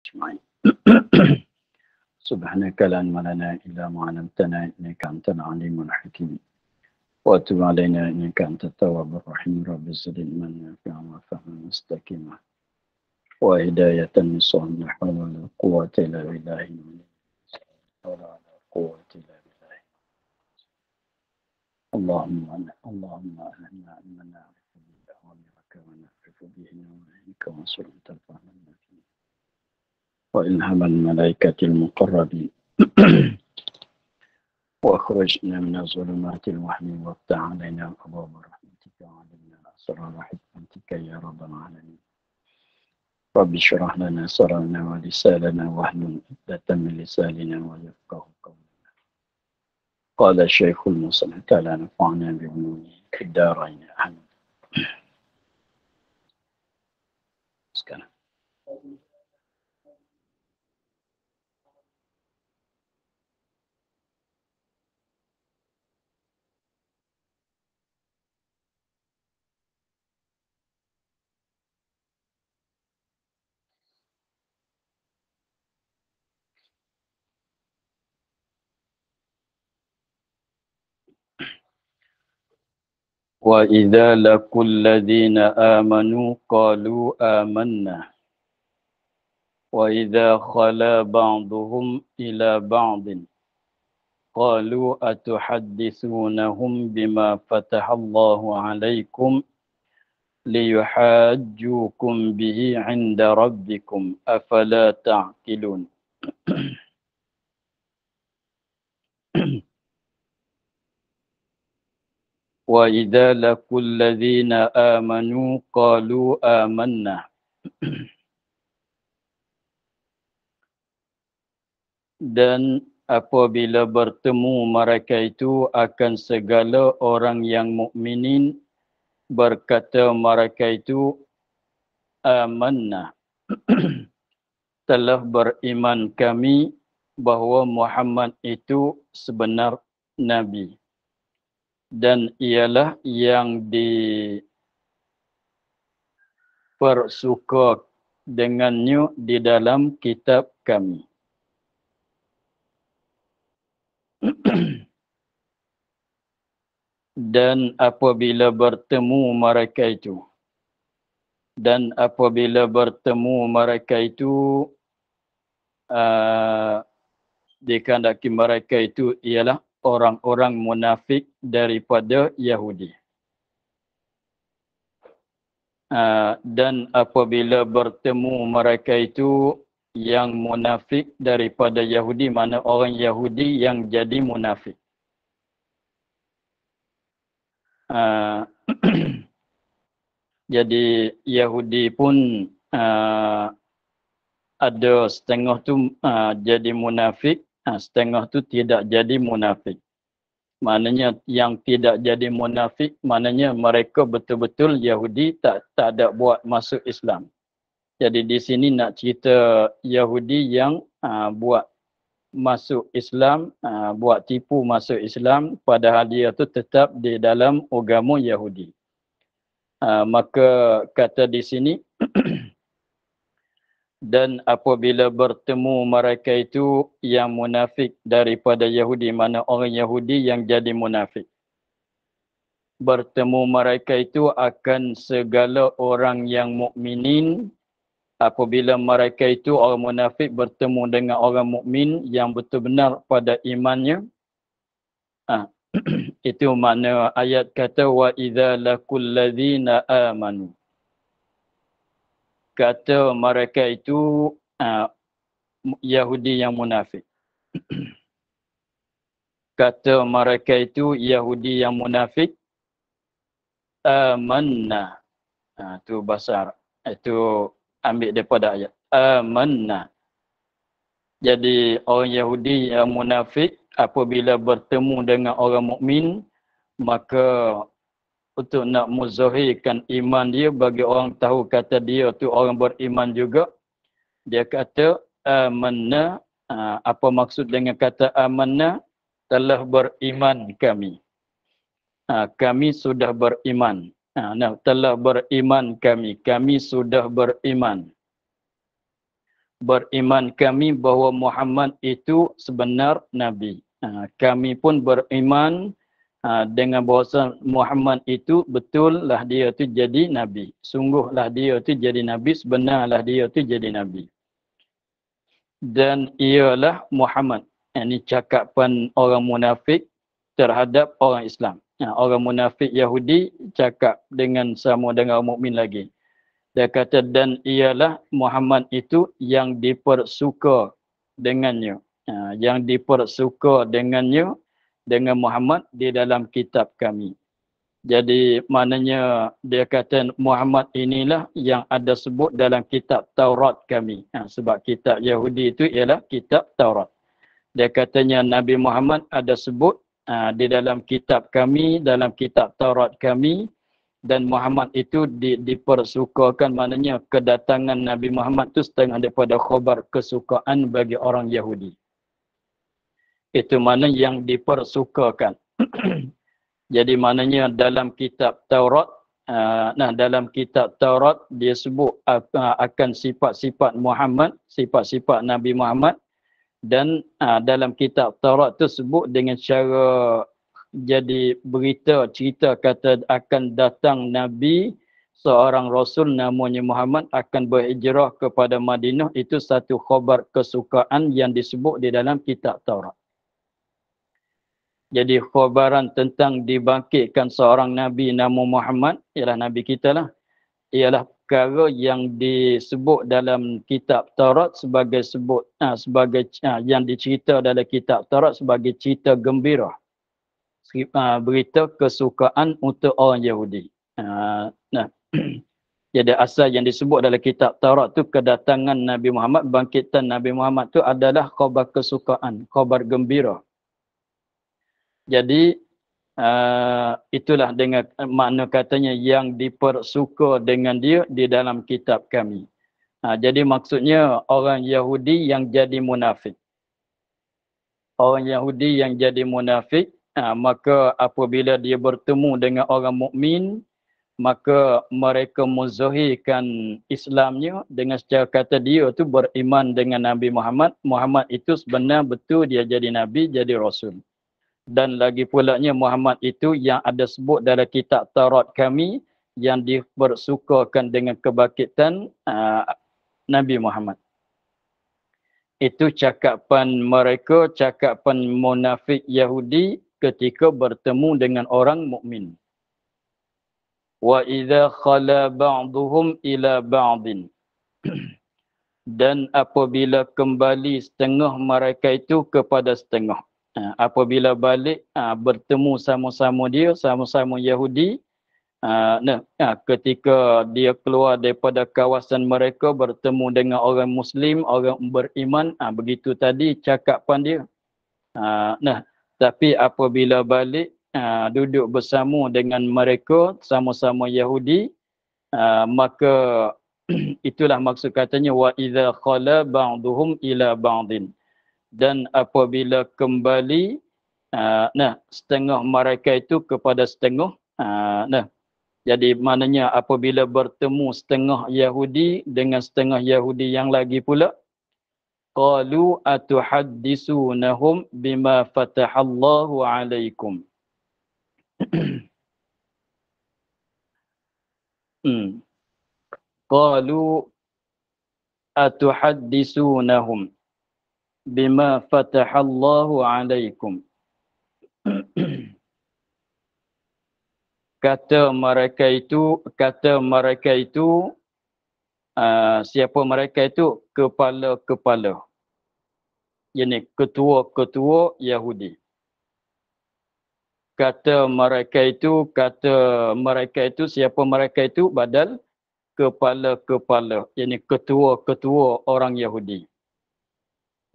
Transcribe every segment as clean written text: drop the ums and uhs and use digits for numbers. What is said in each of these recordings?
أجمعين. سبحانك لا علم لنا إلا ما علمتنا إنك أنت العليم الحكيم وتب علينا إنك أنت التواب الرحيم رب زد علما نافعا وفهما مستقيما وهداية نصوحا لا حول ولا قوة إلا بالله ولا قوة إلا بالله. اللهم أهلنا علما نعرف به أوامرك ونعرف به نواهيك وانصر أنت الفهم فيه وإلهام الملائكة المقربين واخرجنا من الظلمات الوهم وافتح علينا أبواب رحمتك وعلمنا أسرار حكمتك يا رب العالمين. رب اشرح لنا صدرنا ولساننا واحلل عقدة من لساننا ويفقه قولنا. قال الشيخ المصلح تعالى نفعنا بعلومه في الدارين آمين. Sekarang. وَإِذَا لَقُوا الَّذِينَ آمَنُوا قَالُوا آمَنَّا وَإِذَا خَلَا بَعْضُهُمْ إِلَى بَعْضٍ قَالُوا أَتُحَدِّثُونَهُمْ بِمَا فَتَحَ اللَّهُ عَلَيْكُمْ لِيُحَاجُّوكُمْ بِهِ عِنْدَ رَبِّكُمْ أَفَلَا تَعْقِلُونَ. وَإِذَا لَقُوا الَّذِينَ آمَنُوا قَالُوا آمَنَّا. Dan apabila bertemu mereka itu akan segala orang yang mukminin, berkata mereka itu amanna, telah beriman kami bahawa Muhammad itu sebenar Nabi dan ialah yang dipersuka dengannya di dalam kitab kami. Dan apabila bertemu mereka itu dikehendaki mereka itu ialah orang-orang munafik daripada Yahudi. Dan apabila bertemu mereka itu yang munafik daripada Yahudi, mana orang Yahudi yang jadi munafik. Jadi Yahudi pun ada setengah tu jadi munafik, setengah tu tidak jadi munafik. Maknanya yang tidak jadi munafik, maknanya mereka betul-betul Yahudi, tak ada buat masuk Islam. Jadi di sini nak cerita Yahudi yang buat masuk Islam, buat tipu masuk Islam, padahal dia tu tetap di dalam agama Yahudi. Maka kata di sini, dan apabila bertemu mereka itu yang munafik daripada Yahudi, mana orang Yahudi yang jadi munafik, bertemu mereka itu akan segala orang yang mukminin. Apabila mereka itu orang munafik bertemu dengan orang mukmin yang betul-benar pada imannya, itu makna ayat kata wa idza laqul ladzina amanu. Kata mereka itu Yahudi yang munafik. Kata mereka itu Yahudi yang munafik, amanna. Itu bahasa Arab. Itu ambil daripada ayat amanna. Jadi orang Yahudi yang munafik apabila bertemu dengan orang mukmin, maka untuk nak muzahirkan iman dia bagi orang tahu kata dia tu orang beriman juga, dia kata amanna. Apa maksud dengan kata amanna? Telah beriman kami. Kami sudah beriman. Telah beriman kami sudah beriman. beriman kami bahawa Muhammad itu sebenar Nabi. Kami pun beriman dengan bahawa Muhammad itu betullah dia itu jadi Nabi. Sungguhlah dia itu jadi Nabi, sebenarlah dia itu jadi Nabi. Dan ialah Muhammad. Ini cakapan orang munafik terhadap orang Islam. Orang munafik Yahudi cakap dengan sama dengan orang mukmin lagi. Dia kata dan ialah Muhammad itu yang dipersuka dengannya. Yang dipersuka dengannya dengan Muhammad di dalam kitab kami. Jadi maknanya dia kata Muhammad inilah yang ada sebut dalam kitab Taurat kami. Sebab kitab Yahudi itu ialah kitab Taurat. Dia katanya Nabi Muhammad ada sebut di dalam kitab kami, dalam kitab Taurat kami. Dan Muhammad itu dipersukakan, maknanya kedatangan Nabi Muhammad itu setengah daripada khabar kesukaan bagi orang Yahudi. Itu mana yang dipersukakan. Jadi maknanya dalam kitab Taurat, dalam kitab Taurat dia sebut akan sifat-sifat Muhammad, sifat-sifat Nabi Muhammad. Dan dalam kitab Taurat itu sebut dengan cara jadi berita, cerita kata akan datang Nabi, seorang Rasul namanya Muhammad akan berhijrah kepada Madinah. Itu satu khabar kesukaan yang disebut di dalam kitab Taurat. Jadi khabaran tentang dibangkitkan seorang Nabi nama Muhammad, ialah Nabi kita lah, ialah perkara yang disebut dalam kitab Taurat sebagai yang dicerita dalam kitab Taurat sebagai cerita gembira. Berita kesukaan untuk orang Yahudi. Jadi asal yang disebut dalam kitab Taurat tu kedatangan Nabi Muhammad, bangkitan Nabi Muhammad tu adalah khabar kesukaan, khabar gembira. Jadi itulah dengan makna katanya yang dipersuka dengan dia di dalam kitab kami. Jadi maksudnya orang Yahudi yang jadi munafik. Orang Yahudi yang jadi munafik, maka apabila dia bertemu dengan orang mukmin, maka mereka menzahirkan Islamnya dengan secara kata dia tu beriman dengan Nabi Muhammad. Muhammad itu sebenar betul dia jadi Nabi, jadi Rasul. Dan lagi pulanya Muhammad itu yang ada sebut dalam kitab Taurat kami yang dipersukakan dengan kebangkitan Nabi Muhammad. Itu cakapan mereka, cakapan munafik Yahudi ketika bertemu dengan orang mukmin. Wa idza khala ba'dhum ila ba'din. Dan apabila kembali setengah mereka itu kepada setengah. Apabila balik bertemu sama-sama dia, sama-sama Yahudi, ketika dia keluar daripada kawasan mereka bertemu dengan orang Muslim, orang beriman, begitu tadi cakapan dia. Tapi apabila balik duduk bersama dengan mereka sama-sama Yahudi, maka itulah maksud katanya wa idza khala ba'dhum ila ba'din. Dan apabila kembali setengah mereka itu kepada setengah, jadi maknanya apabila bertemu setengah Yahudi dengan setengah Yahudi yang lagi pula, qalu atuhaddisunahum bima fatahallahu alaikum. Qalu atuhaddisunahum bima fatahallahu alaikum. Kata mereka itu, siapa mereka itu? Kepala-kepala. Ini ketua-ketua Yahudi. Kata mereka itu, siapa mereka itu? Badal kepala-kepala. Ini ketua-ketua orang Yahudi.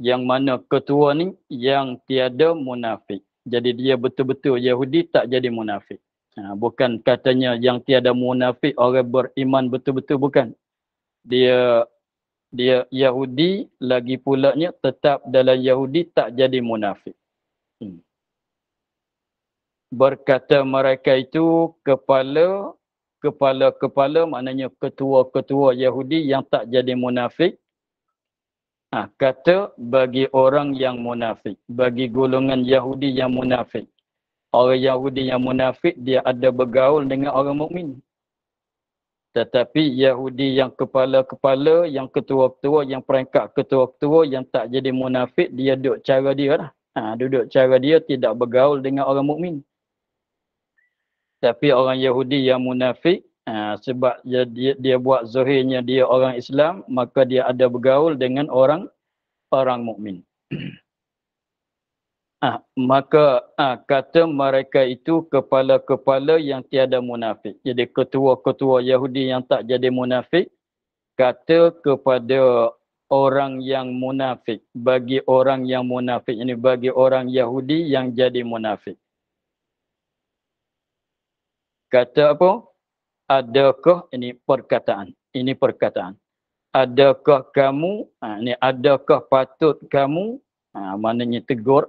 Yang mana ketua ni yang tiada munafik. Jadi dia betul-betul Yahudi tak jadi munafik. Bukan katanya yang tiada munafik orang beriman betul-betul, bukan. Dia Yahudi lagi pulanya tetap dalam Yahudi tak jadi munafik. Berkata mereka itu kepala-kepala maknanya ketua-ketua Yahudi yang tak jadi munafik. Kata bagi orang yang munafik, bagi golongan Yahudi yang munafik. Orang Yahudi yang munafik dia ada bergaul dengan orang mukmin. Tetapi Yahudi yang kepala-kepala, yang ketua-ketua, yang peringkat ketua-ketua, yang tak jadi munafik, dia duduk cara dia lah. Duduk cara dia tidak bergaul dengan orang mukmin. Tapi orang Yahudi yang munafik, sebab dia buat zahirnya dia orang Islam, maka dia ada bergaul dengan orang mukmin. Maka kata mereka itu kepala-kepala yang tiada munafik. Jadi ketua-ketua Yahudi yang tak jadi munafik, kata kepada orang yang munafik, bagi orang yang munafik, ini bagi orang Yahudi yang jadi munafik. Kata apa? Adakah, ini perkataan. Ini perkataan. Adakah kamu, ini adakah patut kamu, maknanya tegur.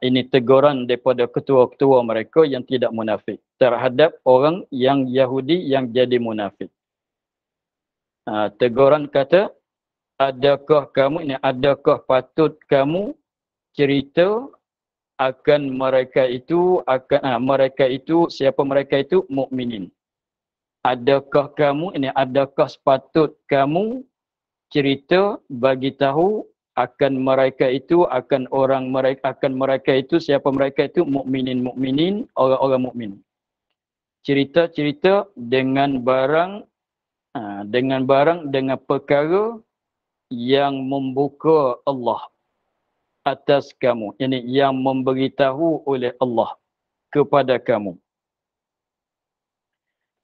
Ini teguran daripada ketua-ketua mereka yang tidak munafik terhadap orang yang Yahudi yang jadi munafik. Teguran kata, adakah kamu, ini adakah patut kamu cerita akan mereka itu, mereka itu, siapa mereka itu? Mukminin. Adakah kamu, ini adakah sepatut kamu cerita, bagi tahu akan mereka itu, akan mereka itu, siapa mereka itu? Mukminin, orang-orang mukmin. Cerita-cerita dengan barang, dengan perkara yang membuka Allah atas kamu. Ini yang memberitahu oleh Allah kepada kamu.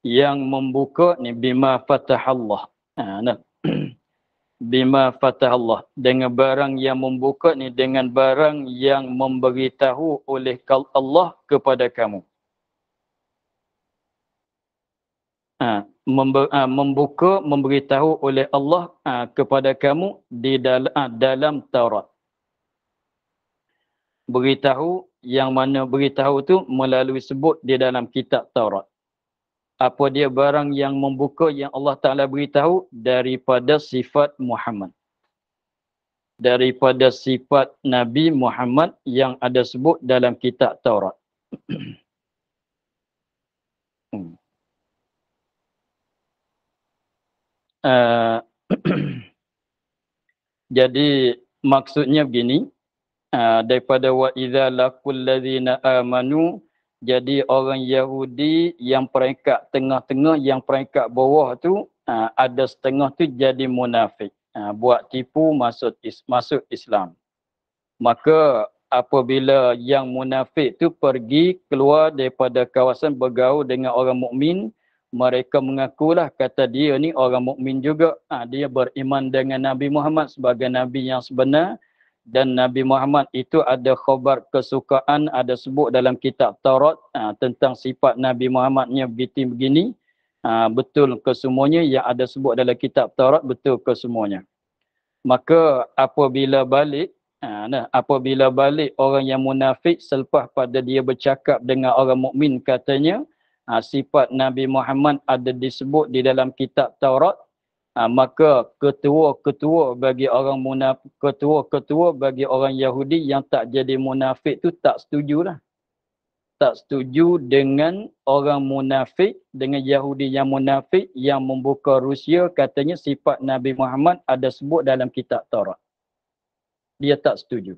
Yang membuka ni bima fatahallah. Bima fatahallah. Dengan barang yang membuka ni, dengan barang yang memberitahu oleh Allah kepada kamu. Membuka, memberitahu oleh Allah kepada kamu di dalam Taurat. Beritahu, yang mana beritahu tu melalui sebut di dalam kitab Taurat. Apa dia barang yang membuka yang Allah Ta'ala beritahu? Daripada sifat Muhammad. Daripada sifat Nabi Muhammad yang ada sebut dalam kitab Taurat. Jadi maksudnya begini, daripada wa idza laqul ladzina amanu, jadi orang Yahudi yang peringkat tengah-tengah, yang peringkat bawah tu, ada setengah tu jadi munafik, buat tipu masuk Islam. Maka apabila yang munafik tu pergi keluar daripada kawasan bergaul dengan orang mukmin, mereka mengakulah kata dia ni orang mukmin juga, dia beriman dengan Nabi Muhammad sebagai nabi yang sebenar. Dan Nabi Muhammad itu ada khabar kesukaan, ada sebut dalam kitab Taurat tentang sifat Nabi Muhammadnya begini. Betul ke semuanya yang ada sebut dalam kitab Taurat, betul ke semuanya. Maka apabila balik orang yang munafik selepas pada dia bercakap dengan orang mukmin, katanya sifat Nabi Muhammad ada disebut di dalam kitab Taurat, maka ketua-ketua bagi orang munafik, ketua-ketua bagi orang Yahudi yang tak jadi munafik tu tak setujulah. Tak setuju dengan orang munafik, dengan Yahudi yang munafik yang membuka Rusia, katanya sifat Nabi Muhammad ada sebut dalam kitab Taurat. Dia tak setuju.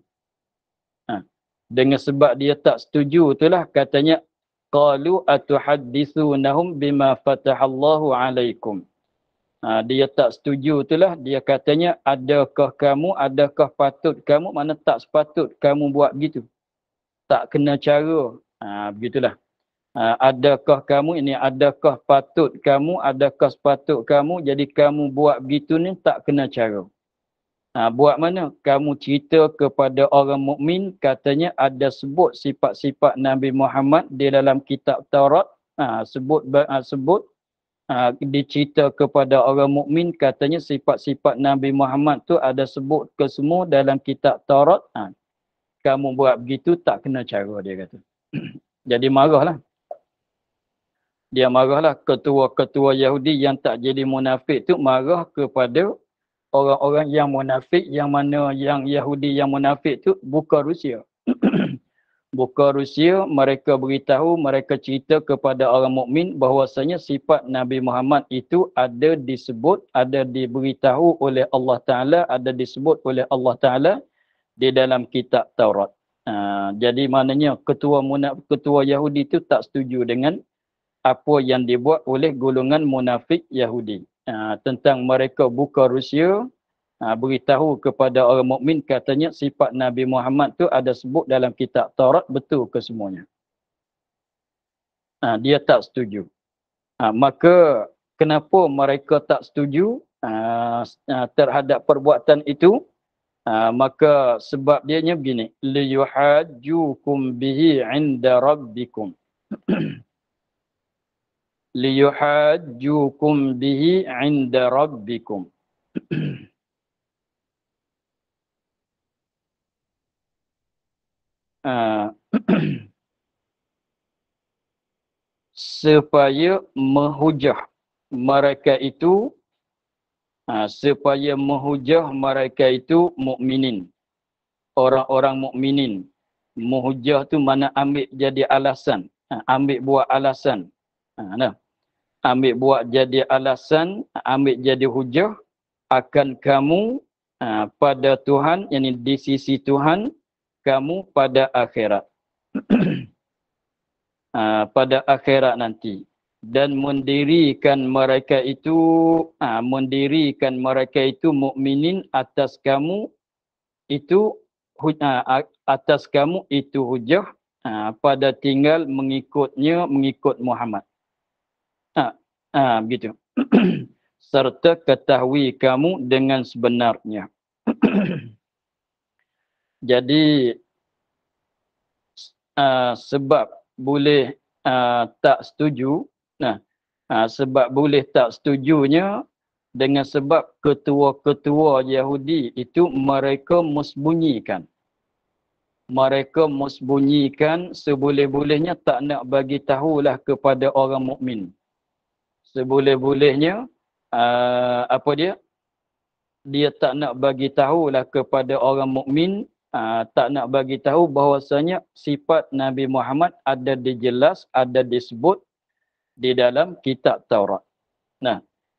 Dengan sebab dia tak setuju itulah katanya, qalu atuhaddithunahum bima fatahallahu alaikum. Dia tak setuju itulah, dia katanya, adakah patut kamu, mana tak sepatut kamu buat begitu. Tak kena cara. Begitulah. Adakah patut kamu, adakah sepatut kamu, jadi kamu buat begitu ni tak kena cara. Buat mana? Kamu cerita kepada orang mukmin, katanya ada sebut sifat-sifat Nabi Muhammad di dalam kitab Taurat, sebut dicerita kepada orang mukmin, katanya sifat-sifat Nabi Muhammad tu ada sebut ke semua dalam kitab Taurat. Kamu buat begitu tak kena cara, dia kata. Jadi marahlah. Dia marahlah, ketua-ketua Yahudi yang tak jadi munafik tu marah kepada orang-orang yang munafik, yang mana yang Yahudi yang munafik tu bukan Rusia. Bukan Rusia, mereka beritahu, mereka cerita kepada orang mukmin bahwasanya sifat Nabi Muhammad itu ada disebut, ada diberitahu oleh Allah Ta'ala, ada disebut oleh Allah Ta'ala di dalam kitab Taurat. Jadi maknanya ketua Yahudi itu tak setuju dengan apa yang dibuat oleh golongan munafik Yahudi. Tentang mereka bukan Rusia, beritahu kepada orang mukmin katanya sifat Nabi Muhammad tu ada sebut dalam kitab Taurat, betul ke semuanya? Dia tak setuju. Maka kenapa mereka tak setuju terhadap perbuatan itu? Maka sebab dianya begini, liyuhajjukum bihi 'inda rabbikum. Liyuhajjukum bihi 'inda rabbikum. Supaya menghujah mereka itu, supaya menghujah mereka itu mukminin, orang-orang mukminin. Menghujah tu mana ambil jadi alasan, ambil buat alasan. Ambil buat jadi alasan, ambil jadi hujah akan kamu pada Tuhan, yakni di sisi Tuhan kamu pada akhirat. Pada akhirat nanti, dan mendirikan mereka itu mukminin atas kamu itu hujah pada tinggal mengikut Muhammad. Begitu. Serta ketahui kamu dengan sebenarnya. Jadi sebab boleh tak setuju, sebab boleh tak setujunya dengan sebab ketua-ketua Yahudi itu mereka musbunyikan. Mereka musbunyikan, seboleh-bolehnya tak nak bagi tahulah kepada orang mukmin. Seboleh-bolehnya dia tak nak bagi tahulah kepada orang mukmin, tak nak bagi tahu bahwasanya sifat Nabi Muhammad ada dijelas, ada disebut di dalam kitab Taurat.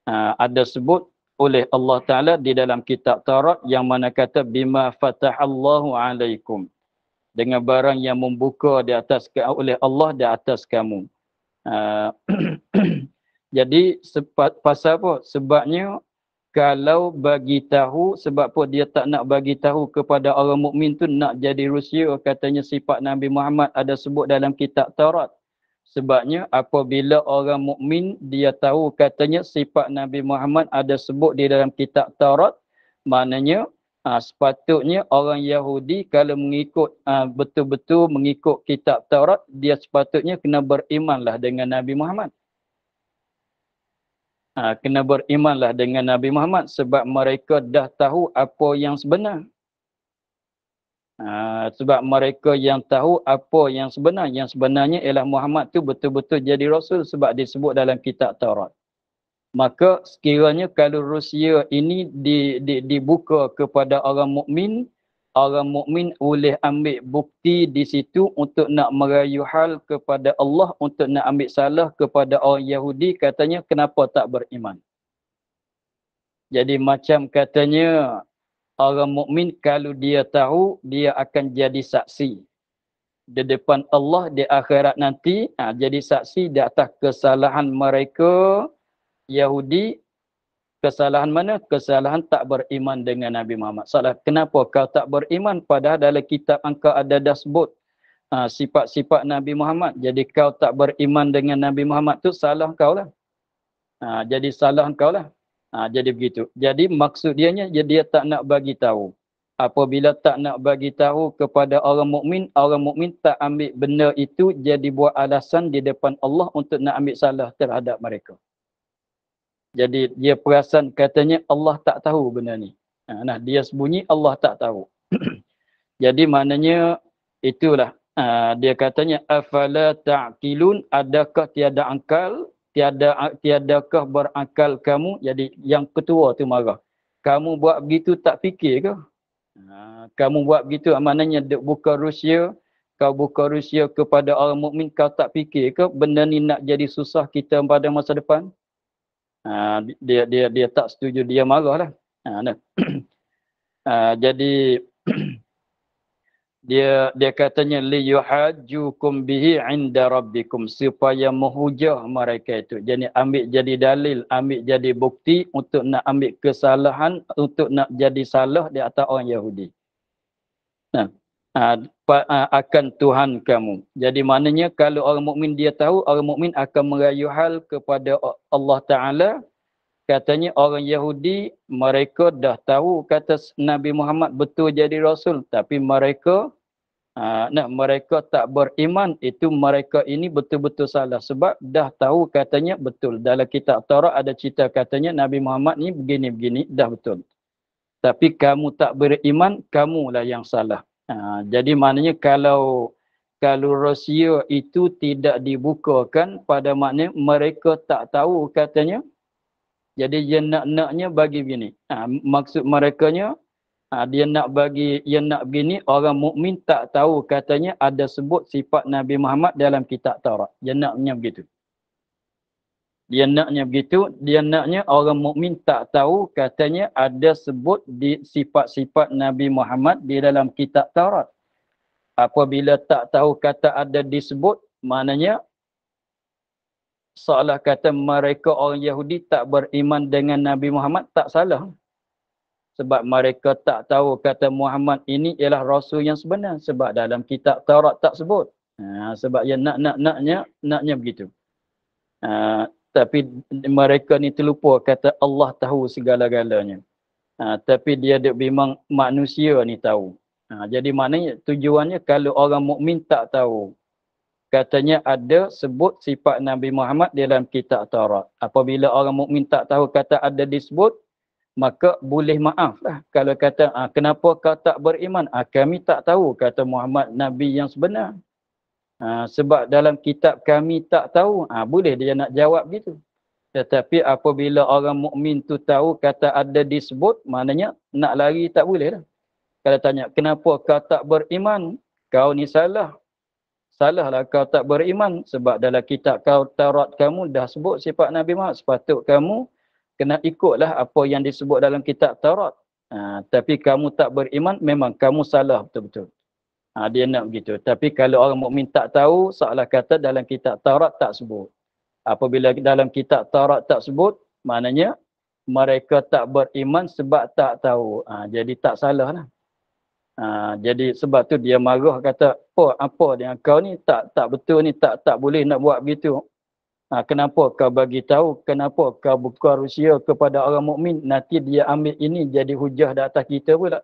Ada sebut oleh Allah Ta'ala di dalam kitab Taurat yang mana kata bima fatahallahu alaikum, dengan barang yang membuka di atas oleh Allah di atas kamu. Jadi pasal apa? Sebabnya kalau bagi tahu, sebab apa dia tak nak bagi tahu kepada orang mukmin tu nak jadi Rusia, katanya sifat Nabi Muhammad ada sebut dalam kitab Taurat. Sebabnya apabila orang mukmin dia tahu katanya sifat Nabi Muhammad ada sebut di dalam kitab Taurat, maknanya sepatutnya orang Yahudi kalau mengikut betul-betul mengikut kitab Taurat, dia sepatutnya kena berimanlah dengan Nabi Muhammad. Kena berimanlah dengan Nabi Muhammad sebab mereka dah tahu apa yang sebenar. Sebab mereka yang tahu apa yang sebenar. Yang sebenarnya ialah Muhammad tu betul-betul jadi Rasul sebab disebut dalam kitab Taurat. Maka sekiranya kalau Rusia ini dibuka kepada orang mukmin boleh ambil bukti di situ untuk nak merayu hal kepada Allah, untuk nak ambil salah kepada orang Yahudi, katanya kenapa tak beriman. Jadi macam katanya orang mukmin kalau dia tahu, dia akan jadi saksi di depan Allah di akhirat nanti, jadi saksi di atas kesalahan mereka Yahudi. Kesalahan mana? Kesalahan tak beriman dengan Nabi Muhammad. Salah. Kenapa kau tak beriman? Padahal dalam kitab engkau ada dah sebut sifat-sifat Nabi Muhammad. Jadi kau tak beriman dengan Nabi Muhammad tu salah kau lah. Jadi salah kau lah. Jadi begitu. Jadi maksud dianya dia tak nak bagi tahu. Apabila tak nak bagi tahu kepada orang mukmin tak ambil benda itu jadi buat alasan di depan Allah untuk nak ambil salah terhadap mereka. Jadi dia perasan katanya Allah tak tahu benda ni. Dia sembunyi, Allah tak tahu. Jadi maknanya itulah. Dia katanya afala ta'qilun, adakah tiada akal, tiadakah berakal kamu? Jadi yang ketua tu marah. kamu buat begitu tak fikir ke? Kamu buat begitu maknanya buka Rusia, kau buka Rusia kepada orang mukmin, kau tak fikir ke benda ni nak jadi susah kita pada masa depan? Dia tak setuju, dia marahlah. Jadi dia katanya liyuhajjukum bihi 'inda rabbikum, supaya menghujah mereka itu. Jadi ambil jadi dalil, ambil jadi bukti untuk nak ambil kesalahan, untuk nak jadi salah di atas orang Yahudi. Akan Tuhan kamu. Jadi maknanya kalau orang mukmin dia tahu, orang mukmin akan merayu hal kepada Allah Taala. Katanya orang Yahudi, mereka dah tahu kata Nabi Muhammad betul jadi Rasul. Tapi mereka mereka tak beriman. Itu mereka ini betul-betul salah. Sebab dah tahu katanya betul. Dalam kitab Taurat ada cerita katanya Nabi Muhammad ni begini-begini, dah betul. Tapi kamu tak beriman, kamulah yang salah. Jadi maknanya kalau Rusia itu tidak dibukakan, pada maknanya mereka tak tahu katanya. Jadi dia naknya bagi begini. Maksud merekanya dia nak begini, orang mukmin tak tahu katanya ada sebut sifat Nabi Muhammad dalam kitab Taurat. Dia naknya begitu. Dia naknya orang mukmin tak tahu katanya ada sebut di sifat-sifat Nabi Muhammad di dalam kitab Taurat. Apabila tak tahu kata ada disebut, maknanya seolah kata mereka orang Yahudi tak beriman dengan Nabi Muhammad, tak salah. Sebab mereka tak tahu kata Muhammad ini ialah Rasul yang sebenar. Sebab dalam kitab Taurat tak sebut. Sebab yang naknya begitu. Tapi mereka ni terlupa kata Allah tahu segala-galanya. Tapi dia memang manusia ni tahu. Jadi maknanya tujuannya kalau orang mukmin tak tahu. Katanya ada sebut sifat Nabi Muhammad dalam kitab Taurat. Apabila orang mukmin tak tahu kata ada disebut, maka boleh maaf lah. Kalau kata, kenapa kau tak beriman? Kami tak tahu kata Muhammad Nabi yang sebenar. Sebab dalam kitab kami tak tahu. Boleh dia nak jawab gitu. Tetapi apabila orang mukmin tu tahu kata ada disebut, maknanya nak lari tak boleh dah. Kalau tanya, kenapa kau tak beriman? Kau ni salah. Salahlah kau tak beriman. Sebab dalam kitab Taurat kamu dah sebut sifat Nabi Muhammad. Sepatut kamu kena ikutlah apa yang disebut dalam kitab Taurat. Tapi kamu tak beriman, memang kamu salah betul-betul. Dia nak begitu. Tapi kalau orang mukmin tak tahu, seolah kata dalam kitab Taurat tak sebut. Apabila dalam kitab Taurat tak sebut, maknanya mereka tak beriman sebab tak tahu. Jadi tak salah lah. Jadi sebab tu dia marah kata, apa dengan kau ni tak betul ni, tak boleh nak buat begitu. Kenapa kau bagi tahu, kenapa kau buka Rusia kepada orang mukmin, nanti dia ambil ini jadi hujah di atas kita pula.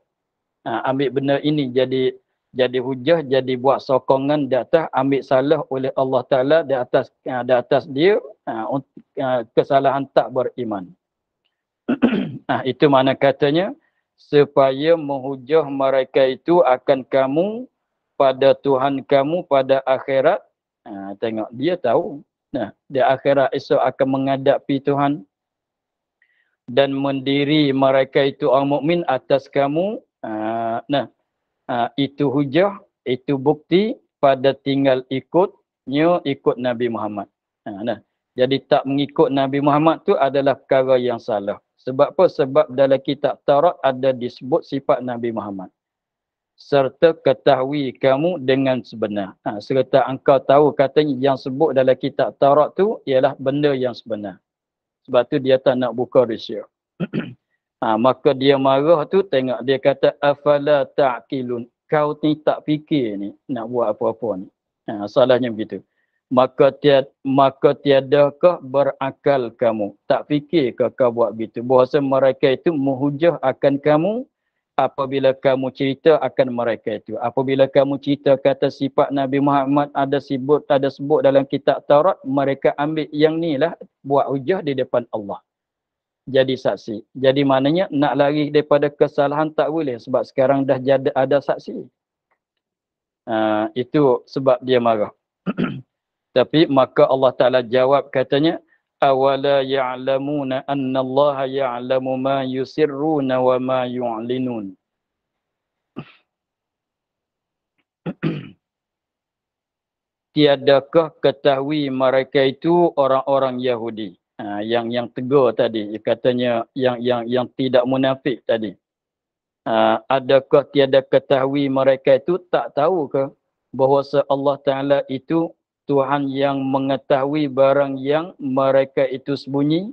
Ambil benda ini jadi hujah, jadi buat sokongan di atas, ambil salah oleh Allah Taala di atas dia, kesalahan tak beriman. Itu mana katanya, supaya menghujah mereka itu akan kamu pada Tuhan kamu pada akhirat. Tengok, dia tahu. Di akhirat esok akan menghadapi Tuhan. Dan mendiri mereka itu orang mukmin atas kamu. Itu hujah, itu bukti pada tinggal ikut Nabi Muhammad. Jadi tak mengikut Nabi Muhammad tu adalah perkara yang salah. Sebab apa? Sebab dalam kitab Taurat ada disebut sifat Nabi Muhammad. Serta ketahui kamu dengan sebenar. Serta engkau tahu katanya yang sebut dalam kitab Taurat tu ialah benda yang sebenar. Sebab tu dia tak nak buka Rusia. Maka dia marah tu, tengok dia kata, afala ta'qilun. Kau ni tak fikir ni nak buat apa-apa ni. Salahnya begitu. Maka tiadakah berakal kamu? Tak fikirkah kau buat begitu? Bahawa mereka itu menghujah akan kamu apabila kamu cerita akan mereka itu. Apabila kamu cerita kata sifat Nabi Muhammad ada sebut dalam kitab Taurat, mereka ambil yang ni lah buat hujah di depan Allah. Jadi saksi. Jadi maknanya nak lari daripada kesalahan tak boleh sebab sekarang dah ada saksi. Itu sebab dia marah. Tapi maka Allah Ta'ala jawab katanya, awala ya'lamuna anna Allah ya'lamu ma yusirruna wa ma yu'linun. Tiadakah ketahui mereka itu orang-orang Yahudi? Yang tegur tadi, katanya yang tidak munafik tadi. Adakah tiada ketahui mereka itu tak tahu ke bahawa Allah Ta'ala itu Tuhan yang mengetahui barang yang mereka itu sembunyi,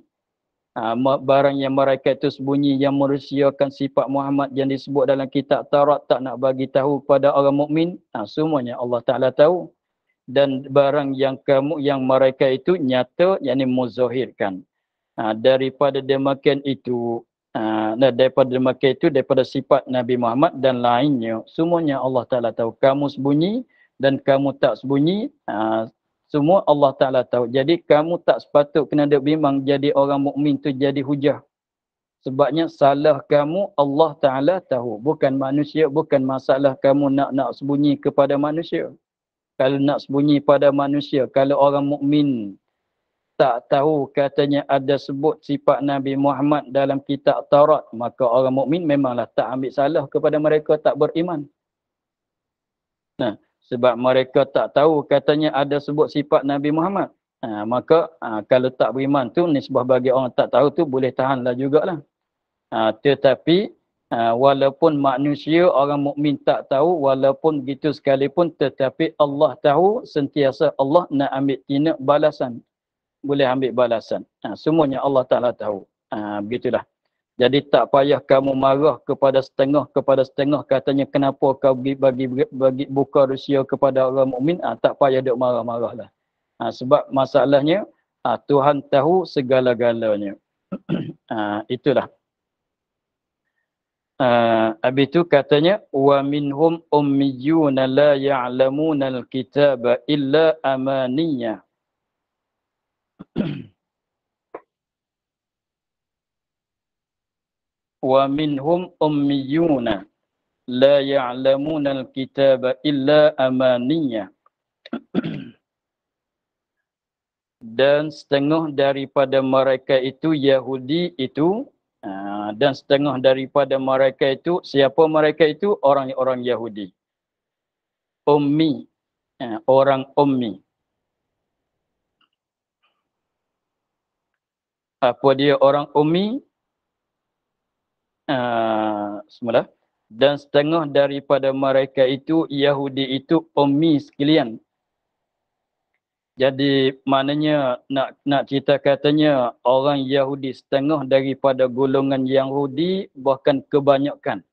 barang yang mereka itu sembunyi yang merahsiakan sifat Muhammad yang disebut dalam kitab Taurat tak nak bagi tahu pada orang mukmin, semuanya Allah Ta'ala tahu. Dan barang yang mereka itu nyata, yakni muzahirkan. Daripada demikian itu, daripada sifat Nabi Muhammad dan lainnya, semuanya Allah Ta'ala tahu. Kamu sembunyi dan kamu tak sembunyi, semua Allah Ta'ala tahu. Jadi kamu tak sepatut kena ada bimbang jadi orang mukmin tu jadi hujah. Sebabnya salah kamu Allah Ta'ala tahu. Bukan manusia, bukan masalah kamu nak sembunyi kepada manusia. Kalau nak sembunyi pada manusia, kalau orang mukmin tak tahu katanya ada sebut sifat Nabi Muhammad dalam kitab Taurat, maka orang mukmin memanglah tak ambil salah kepada mereka tak beriman. Sebab mereka tak tahu katanya ada sebut sifat Nabi Muhammad. Maka kalau tak beriman tu, nisbah bagi orang tak tahu tu boleh tahanlah jugalah. Tetapi walaupun manusia, orang mukmin tak tahu, walaupun begitu sekalipun, tetapi Allah tahu, sentiasa Allah nak ambil tindak balasan. Boleh ambil balasan. Semuanya Allah Ta'ala tahu. Begitulah. Jadi tak payah kamu marah kepada setengah katanya kenapa kau bagi buka Rusia kepada orang mukmin, tak payah duk marah-marahlah. Sebab masalahnya Tuhan tahu segala-galanya. Itulah. Habis itu katanya wa minhum ummiyuna la ya'lamuna al-kitaba illa amaniyya. Wa minhum ummiyuna la ya'lamuna al-kitaba illa amaniyya. Dan setengah daripada mereka itu Yahudi itu, dan setengah daripada mereka itu, siapa mereka itu? Orang-orang Yahudi. Ummi, orang ummi. Apa dia orang ummi? Semula. Dan setengah daripada mereka itu, Yahudi itu ummi sekalian. Jadi maknanya nak cerita katanya orang Yahudi setengah daripada golongan Yahudi, bahkan kebanyakan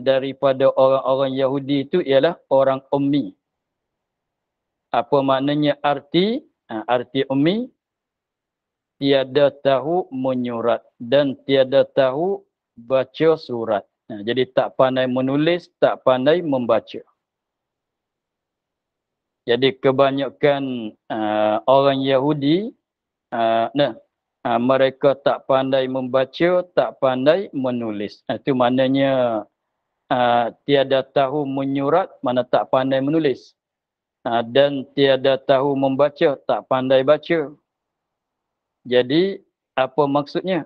daripada orang-orang Yahudi itu ialah orang ummi. Apa maknanya arti ummi? Tiada tahu menyurat dan tiada tahu baca surat. Jadi tak pandai menulis, tak pandai membaca. Jadi kebanyakan orang Yahudi, mereka tak pandai membaca, tak pandai menulis. Itu maknanya tiada tahu menyurat, mana tak pandai menulis. Dan tiada tahu membaca, tak pandai baca. Jadi apa maksudnya?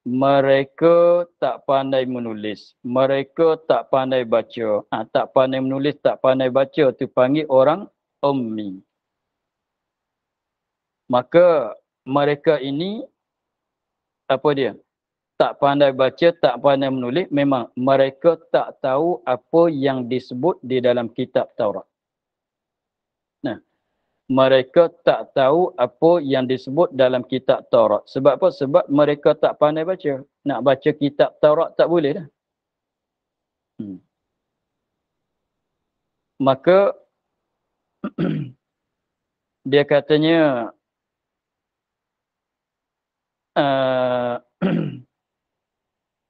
Mereka tak pandai menulis, mereka tak pandai baca. Tak pandai menulis, tak pandai baca, itu panggil orang ummi. Maka mereka ini apa dia? Tak pandai baca, tak pandai menulis, memang mereka tak tahu apa yang disebut di dalam kitab Taurat. Mereka tak tahu apa yang disebut dalam kitab Taurat. Sebab apa? Sebab mereka tak pandai baca. Nak baca kitab Taurat tak boleh dah. Maka dia katanya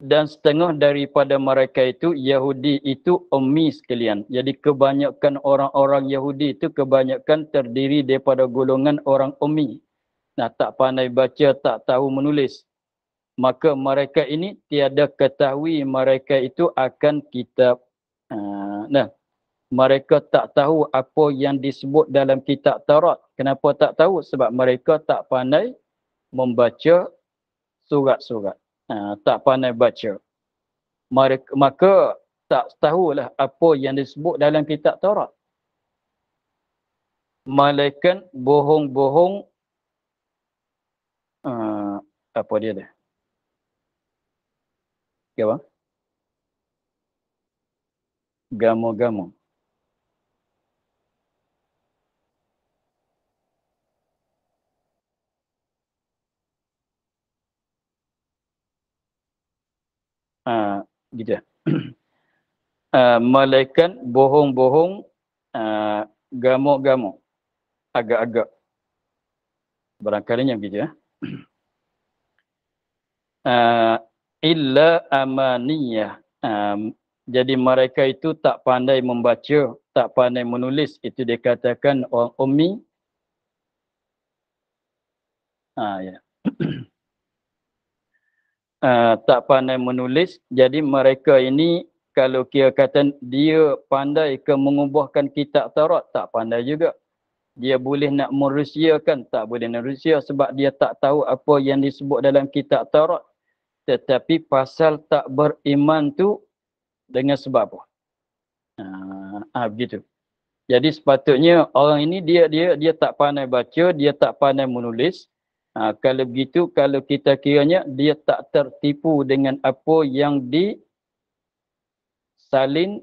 dan setengah daripada mereka itu Yahudi itu ummi sekalian. Jadi kebanyakan orang-orang Yahudi itu kebanyakan terdiri daripada golongan orang ummi. Tak pandai baca, tak tahu menulis. Maka mereka ini tiada ketahui mereka itu akan kitab mereka tak tahu apa yang disebut dalam kitab Taurat. Kenapa tak tahu? Sebab mereka tak pandai membaca surat-surat. Tak pandai baca. Maka tak tahulah apa yang disebut dalam kitab Taurat. Malaikat bohong-bohong, apa dia dah? Apa? Gamu-gamu. Gitu. Malaikat bohong-bohong, gamu-gamu. Agak-agak. Barangkalinya begitu ya. Illa amaniyah. Jadi mereka itu tak pandai membaca, tak pandai menulis. Itu dikatakan orang ummi. Ya. Tak pandai menulis. Jadi mereka ini, kalau kira kata dia pandai ke mengubahkan kitab Taurat, tak pandai juga. Dia boleh nak merusiakan, tak boleh nak rusia sebab dia tak tahu apa yang disebut dalam kitab Taurat. Tetapi pasal tak beriman tu dengan sebab apa? Begitu. Jadi sepatutnya orang ini dia tak pandai baca, dia tak pandai menulis. Kalau begitu, kalau kita kiranya dia tak tertipu dengan apa yang disalin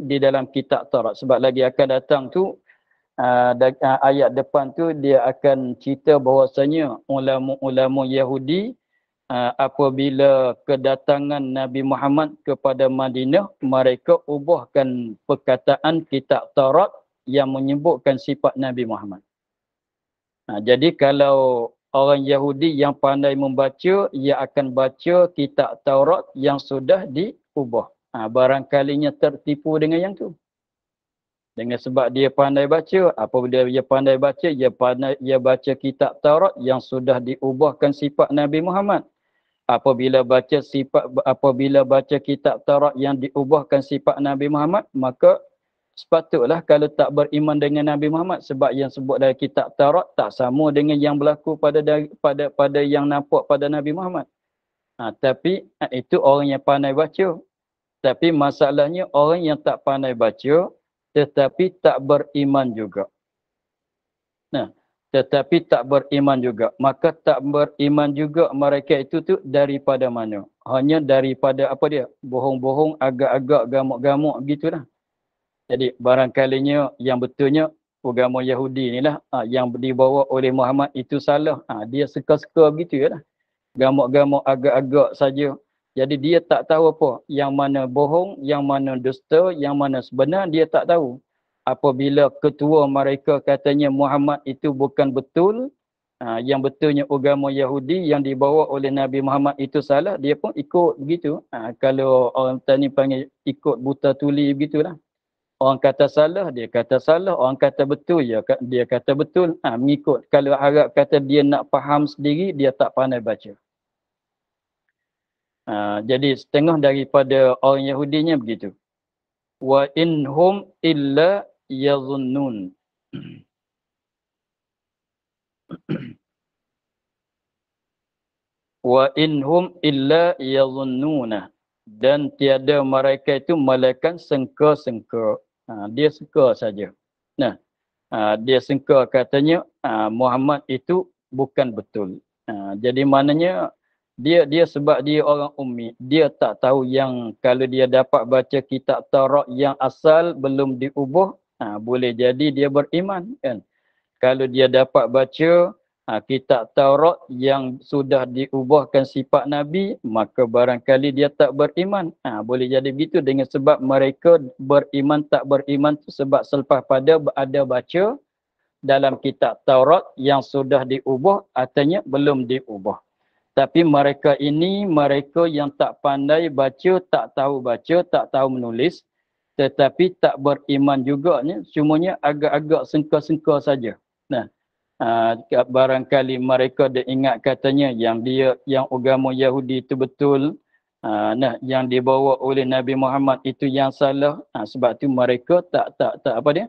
di dalam kitab Taurat. Sebab lagi akan datang tu, ayat depan tu dia akan cerita bahawasanya ulama-ulama Yahudi apabila kedatangan Nabi Muhammad kepada Madinah, mereka ubahkan perkataan kitab Taurat yang menyebutkan sifat Nabi Muhammad. Jadi kalau orang Yahudi yang pandai membaca, ia akan baca kitab Taurat yang sudah diubah. Barangkalinya tertipu dengan yang tu. Dengan sebab dia pandai baca, apabila dia pandai baca, ia baca kitab Taurat yang sudah diubahkan sifat Nabi Muhammad. Apabila baca kitab Taurat yang diubahkan sifat Nabi Muhammad, maka sepatutlah kalau tak beriman dengan Nabi Muhammad, sebab yang sebut dalam kitab Taurat tak sama dengan yang berlaku pada yang nampak pada Nabi Muhammad. Tapi itu orang yang pandai baca. Tapi masalahnya orang yang tak pandai baca tetapi tak beriman juga. Tetapi tak beriman juga. Maka tak beriman juga mereka itu tu daripada mana? Hanya daripada apa dia? Bohong-bohong, agak-agak, gamuk-gamuk gitulah. Jadi barangkalinya yang betulnya agama Yahudi inilah yang dibawa oleh Muhammad itu salah. Dia suka-suka begitu ya lah. Gamuk-gamuk agak-agak saja. Jadi dia tak tahu apa. Yang mana bohong, yang mana dusta, yang mana sebenar dia tak tahu. Apabila ketua mereka katanya Muhammad itu bukan betul, yang betulnya agama Yahudi yang dibawa oleh Nabi Muhammad itu salah, dia pun ikut begitu. Kalau orang tani panggil ikut buta tuli begitulah. Orang kata salah, dia kata salah. Orang kata betul, dia kata betul. Mengikut. Kalau harap kata dia nak faham sendiri, dia tak pandai baca. Jadi setengah daripada orang Yahudinya begitu. Wa inhum illa yazunnun. Wa inhum illa yazunnuna. Dan tiada mereka itu malaikat sangka-sangka. Dia suka saja. Dia sangka katanya Muhammad itu bukan betul. Jadi maknanya dia sebab dia orang ummi, dia tak tahu yang kalau dia dapat baca kitab Taurat yang asal belum diubah, boleh jadi dia beriman kan. Kalau dia dapat baca kitab Taurat yang sudah diubahkan sifat Nabi, maka barangkali dia tak beriman. Boleh jadi begitu dengan sebab mereka beriman tak beriman tu sebab selepas pada ada baca dalam kitab Taurat yang sudah diubah, artinya belum diubah. Tapi mereka ini, mereka yang tak pandai baca, tak tahu baca, tak tahu menulis, tetapi tak beriman juga, semuanya agak-agak sengka-sengka saja. Barangkali mereka dia ingat katanya yang agama Yahudi itu betul, Nah, yang dibawa oleh Nabi Muhammad itu yang salah. Sebab tu mereka tak apa dia?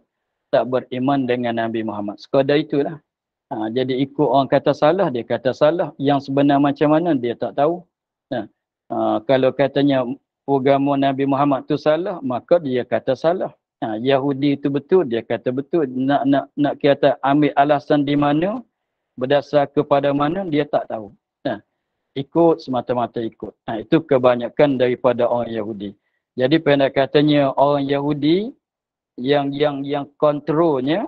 Tak beriman dengan Nabi Muhammad. Sekadar itulah. Jadi ikut orang kata salah, dia kata salah. Yang sebenar macam mana, dia tak tahu. Nah, kalau katanya agama Nabi Muhammad tu salah, maka dia kata salah. Yahudi itu betul, dia kata betul. Nak kata ambil alasan di mana, berdasar kepada mana, dia tak tahu. Nah, ikut semata-mata ikut. Itu kebanyakan daripada orang Yahudi. Jadi pendek katanya orang Yahudi yang kontrolnya,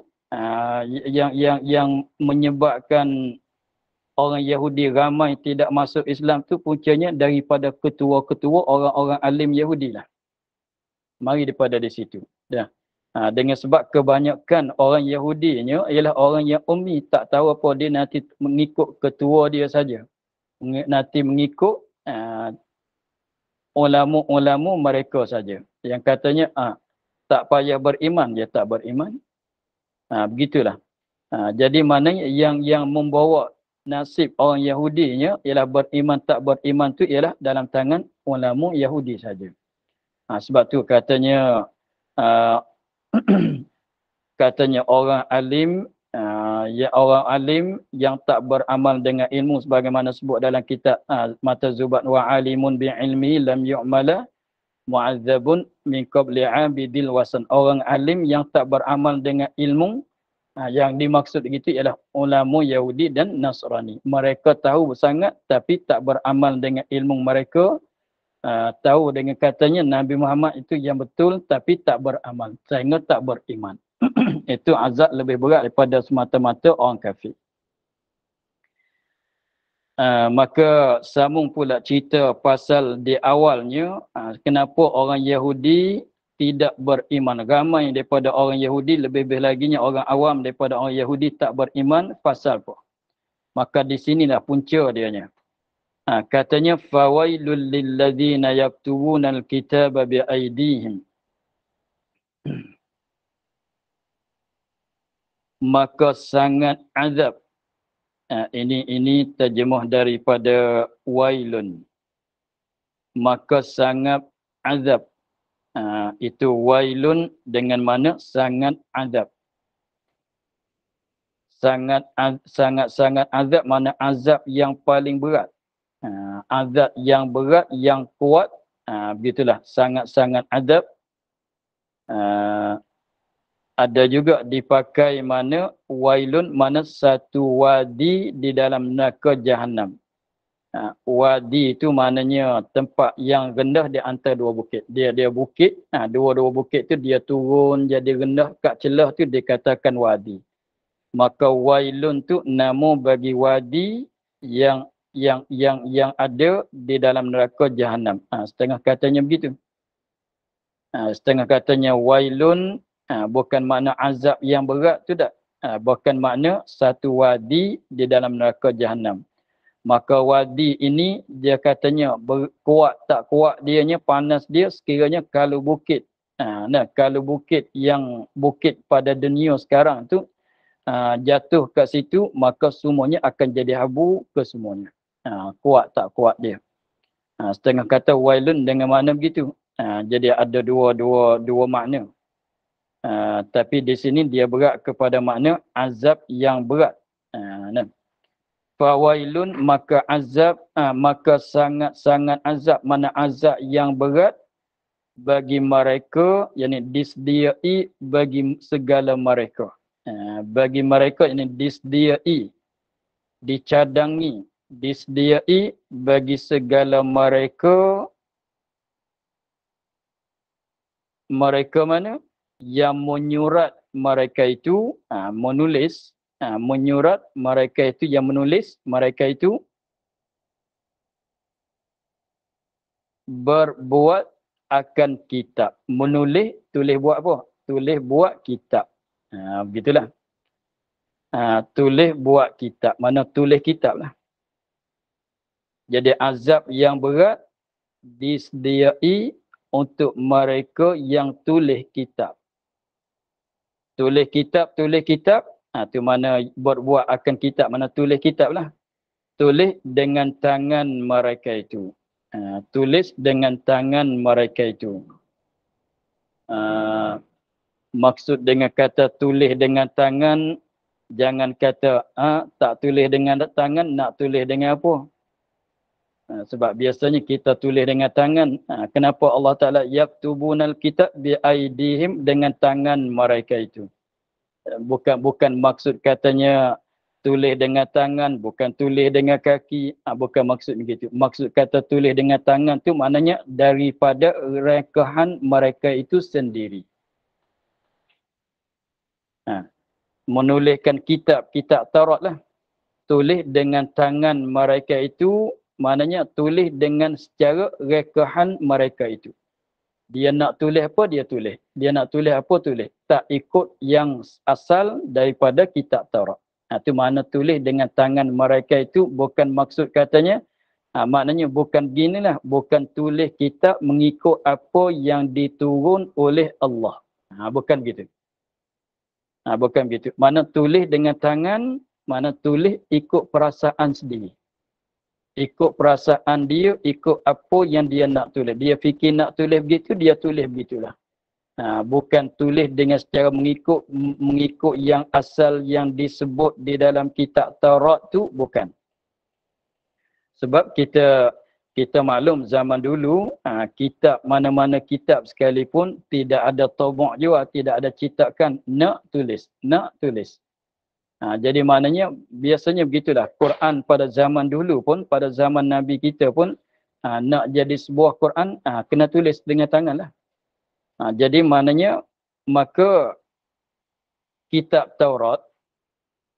yang menyebabkan orang Yahudi ramai tidak masuk Islam tu puncanya daripada ketua-ketua orang-orang alim Yahudi lah. Mari daripada di situ. Dah. Dengan sebab kebanyakan orang Yahudinya ialah orang yang ummi, tak tahu apa, dia nanti mengikut ketua dia saja. Nanti mengikut ulama-ulama mereka saja. Yang katanya tak payah beriman, dia tak beriman. Begitulah. Jadi maknanya yang membawa nasib orang Yahudinya ialah beriman tak beriman tu ialah dalam tangan ulama Yahudi saja. Sebab tu katanya katanya orang alim orang alim yang tak beramal dengan ilmu sebagaimana sebut dalam kitab Mata Zubat wa alimun bi ilmi lam yu'mala mu'adzabun min qabli 'abidil wasan. Orang alim yang tak beramal dengan ilmu, yang dimaksud gitu ialah ulama Yahudi dan Nasrani. Mereka tahu sangat tapi tak beramal dengan ilmu mereka. Tahu dengan katanya Nabi Muhammad itu yang betul tapi tak beramal, sehingga tak beriman. Itu azab lebih berat daripada semata-mata orang kafir. Maka sambung pula cerita pasal di awalnya, kenapa orang Yahudi tidak beriman. Ramai daripada orang Yahudi, lebih-lebih lagi orang awam daripada orang Yahudi tak beriman, pasal apa? Maka di sinilah punca dianya. Katanya fawailul lilladzina yaktubuna alkitaba biaydihim. Maka sangat azab. Ini terjemah daripada wailun. Maka sangat azab. Itu wailun dengan mana sangat azab. Sangat azab mana azab yang paling berat. Azab yang berat, yang kuat, begitulah, sangat-sangat azab. Ada juga dipakai mana wailun, mana satu wadi di dalam neraka Jahannam. Wadi itu maknanya tempat yang rendah di antara dua bukit. Dia bukit, dua-dua bukit tu dia turun jadi rendah, kat celah tu dikatakan wadi. Maka wailun tu nama bagi wadi yang ada di dalam neraka Jahannam. Setengah katanya begitu. Setengah katanya wailun, bukan makna azab yang berat tu tak. Bukan makna satu wadi di dalam neraka Jahannam. Maka wadi ini dia katanya kuat tak kuat dianya, panas dia sekiranya kalau bukit. Kalau bukit yang bukit pada dunia sekarang tu jatuh kat situ, maka semuanya akan jadi abu ke semuanya. Kuat tak kuat dia. Setengah kata wailun dengan makna begitu. Jadi ada dua makna. Tapi di sini dia berat kepada makna azab yang berat. Fawailun, maka azab, maka sangat-sangat azab, mana azab yang berat bagi mereka, yakni disediai bagi segala mereka. Bagi mereka ini disediai, dicadangi, disediai bagi segala mereka. Mereka mana? Yang menyurat mereka itu, menulis, menyurat mereka itu, yang menulis mereka itu berbuat akan kitab. Menulis, tulis buat apa? Tulis buat kitab. Begitulah. Tulis buat kitab. Mana tulis kitab lah. Jadi azab yang berat disediai untuk mereka yang tulis kitab. Tulis kitab. Tu mana berbuat akan kitab, mana tulis kitab lah. Tulis dengan tangan mereka itu. Tulis dengan tangan mereka itu. Maksud dengan kata tulis dengan tangan, jangan kata tak tulis dengan tangan, nak tulis dengan apa? Sebab biasanya kita tulis dengan tangan. Kenapa Allah Ta'ala yaktubunal kitab bi aidihim, dengan tangan mereka itu? Bukan maksud katanya tulis dengan tangan, bukan tulis dengan kaki, bukan maksud begitu. Maksud kata tulis dengan tangan tu maknanya daripada rekahan mereka itu sendiri. Menuliskan kitab Taurat lah. Tulis dengan tangan mereka itu maknanya tulis dengan secara rekahan mereka itu. Dia nak tulis apa, dia tulis. Dia nak tulis apa, tulis. Tak ikut yang asal daripada kitab Taurat. Itu makna tulis dengan tangan mereka itu bukan maksud katanya. Maknanya bukan ginilah. Bukan tulis kitab mengikut apa yang diturun oleh Allah. Bukan gitu. Bukan begitu. Mana tulis dengan tangan, mana tulis ikut perasaan sendiri. Ikut perasaan dia, ikut apa yang dia nak tulis. Dia fikir nak tulis begitu, dia tulis begitulah. Bukan tulis dengan secara mengikut yang asal yang disebut di dalam kitab Taurat tu, bukan. Sebab kita maklum zaman dulu, kitab mana-mana kitab sekalipun tidak ada tabuk juga, tidak ada cetakan, nak tulis. Jadi maknanya biasanya begitulah. Quran pada zaman dulu pun, pada zaman Nabi kita pun, nak jadi sebuah Quran, kena tulis dengan tangan lah. Jadi maknanya, maka kitab Taurat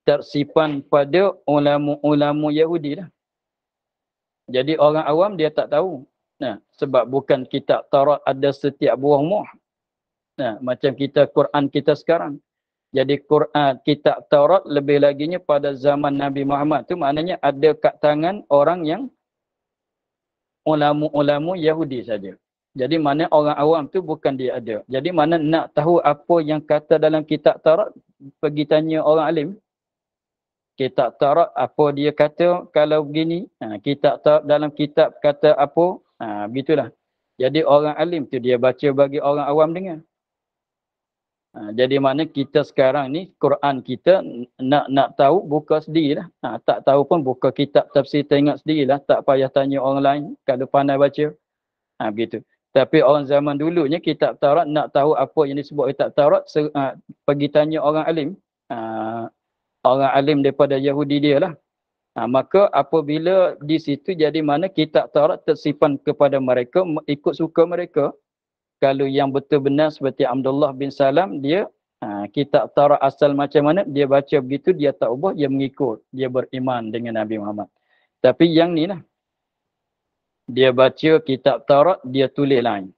tersimpan pada ulama-ulama Yahudi lah. Jadi orang awam dia tak tahu. Sebab bukan kitab Taurat ada setiap buah rumah. Macam kita Quran kita sekarang. Jadi kitab Taurat lebih laginya pada zaman Nabi Muhammad tu maknanya ada kat tangan orang yang ulama-ulama Yahudi saja. Jadi mana orang awam tu bukan dia ada. Jadi mana nak tahu apa yang kata dalam kitab Taurat, pergi tanya orang alim. Kitab Taurat apa dia kata kalau begini, dalam kitab kata apa, begitulah. Jadi orang alim tu dia baca bagi orang awam dengar. Jadi mana kita sekarang ni Quran kita nak tahu buka sendirilah. Tak tahu pun buka kitab tafsir tengok sendirilah, tak payah tanya orang lain kalau pandai baca. Begitu. Tapi orang zaman dulunya kitab Taurat nak tahu apa yang disebut kitab Taurat, pergi tanya orang alim. Orang alim daripada Yahudi dia lah. Maka apabila di situ jadi mana kitab Taurat tersimpan kepada mereka, ikut suka mereka. Kalau yang betul benar seperti Abdullah bin Salam, dia kitab Taurat asal macam mana, dia baca begitu, dia tak ubah, dia mengikut. Dia beriman dengan Nabi Muhammad. Tapi yang ni lah, dia baca kitab Taurat, dia tulis lain.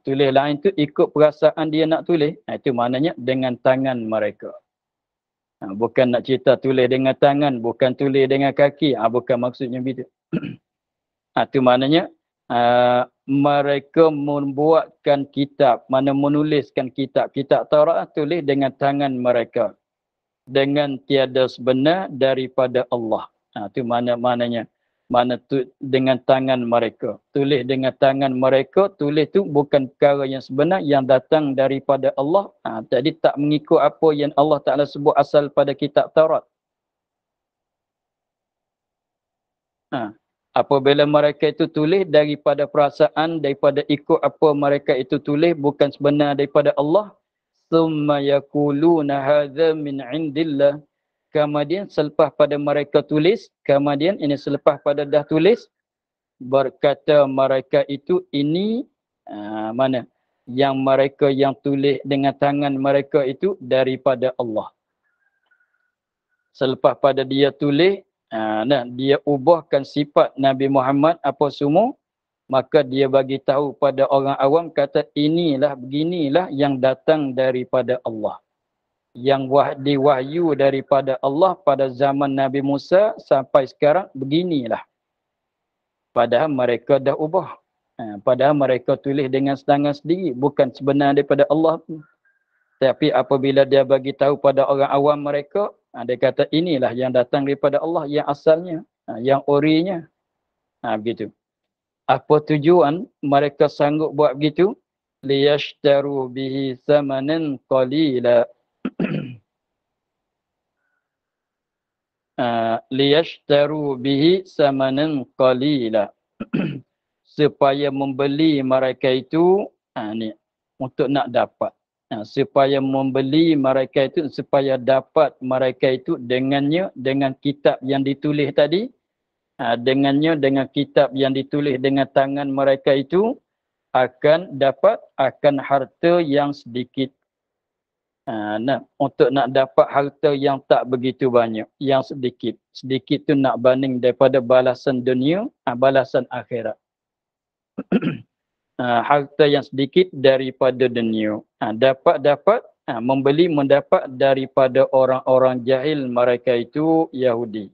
Tulis lain tu ikut perasaan dia nak tulis. Itu maknanya dengan tangan mereka. Bukan nak cerita tulis dengan tangan, bukan tulis dengan kaki. Bukan maksudnya begitu. Itu maknanya mereka membuatkan kitab, menuliskan kitab Taurat, tulis dengan tangan mereka. Dengan tiada sebenar daripada Allah. Itu maknanya. Dengan tangan mereka. Tulis dengan tangan mereka, tulis tu bukan perkara yang sebenar yang datang daripada Allah. Jadi tak mengikut apa yang Allah Ta'ala sebut asal pada kitab Taurat. Apabila mereka itu tulis daripada perasaan, daripada ikut apa mereka itu tulis, bukan sebenar daripada Allah. Thumma yakuluna hadza min indillah. Kemudian selepas pada mereka tulis, kemudian ini selepas pada dah tulis, berkata mereka itu ini mana? Yang mereka yang tulis dengan tangan mereka itu daripada Allah. Selepas pada dia tulis, dia ubahkan sifat Nabi Muhammad apa semua, maka dia bagi tahu pada orang awam kata inilah beginilah yang datang daripada Allah. Yang diwahyu daripada Allah pada zaman Nabi Musa sampai sekarang beginilah. Padahal mereka dah ubah. Padahal mereka tulis dengan tangan sendiri, bukan sebenar daripada Allah. Tapi apabila dia bagi tahu pada orang awam mereka, dia kata inilah yang datang daripada Allah, yang asalnya, yang orinya. Begitu. Apa tujuan mereka sanggup buat begitu? Liyashtaru bihi thamanan qalila. Liyashtaru bihi thamanan qalila. Supaya membeli mereka itu, ni untuk nak dapat. Supaya membeli mereka itu, supaya dapat mereka itu dengannya, dengan kitab yang ditulis tadi, dengannya, dengan kitab yang ditulis dengan tangan mereka itu, akan dapat akan harta yang sedikit. Untuk nak dapat harta yang tak begitu banyak, yang sedikit. Sedikit tu nak banding daripada balasan dunia, balasan akhirat. Harta yang sedikit daripada dunia. Dapat membeli mendapat daripada orang-orang jahil, mereka itu Yahudi.